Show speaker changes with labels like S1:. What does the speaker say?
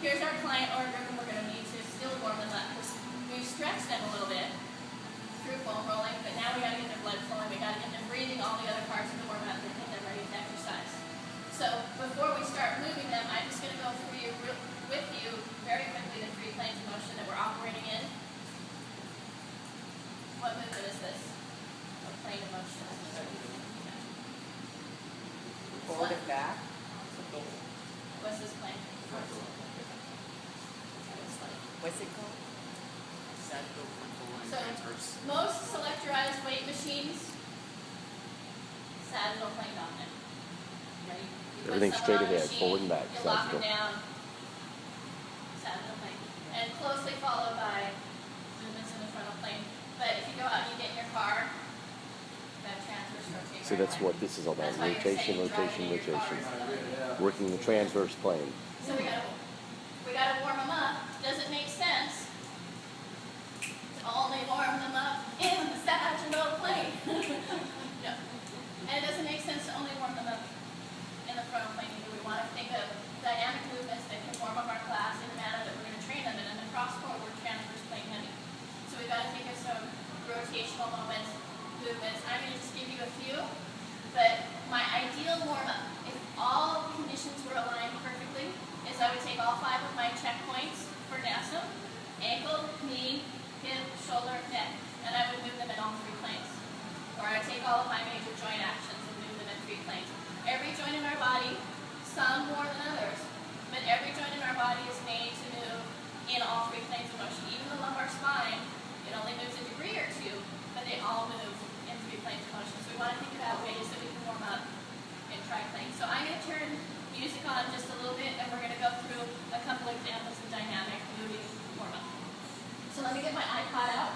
S1: here's our client or group, and we're going to need to still warm them up because we've stretched them a little bit through foam rolling, but now we got to get their blood flowing, we got to get them breathing all the other parts of the warm up and get them ready to exercise. So before we start moving them, I'm just going to go through with you very quickly the three planes of motion that we're operating in. What movement is this? What plane of motion is this?
S2: Forward and back.
S1: What's this plane?
S2: What's it called?
S1: So most selectorized weight machines, sagittal plane dominant. You
S3: Everything straight ahead,
S1: machine,
S3: forward and back,
S1: you lock them
S3: sagittal.
S1: down, sagittal plane, and closely followed by movements in the frontal plane. But if you go out and you get in your car, that transverse rotation.
S3: So that's what this is all about, rotation, rotation, rotation. Working the transverse plane.
S1: So we gotta warm them up. Does it make sense to only warm them up in the sagittal plane? No. And it doesn't make sense to only warm them up in the frontal plane either. We want to think of dynamic movements that can warm up our class in the manner that we're going to train them in. And the cross court, we're transverse plane heavy. So we've got to think of some rotational movements. I'm going to just give you a few, but my ideal warm-up, if all conditions were aligned perfectly, is I would take all 5 of my checkpoints for NASM, ankle, knee, hip, shoulder, neck, and I would move them in all 3 planes. Or I take all of my major joint actions and move them in 3 planes. Every joint in our body, some more than others, but every joint in our body is made to move in all 3 planes of motion. Even the lumbar spine, it only moves a degree or 2, but they all move in 3 planes of motion. So we want to think about ways that we can warm up in triplane. So I'm going to turn music on just a little bit, and we're going to go through a couple examples of dynamic moving warm-up. So let me get my iPod out.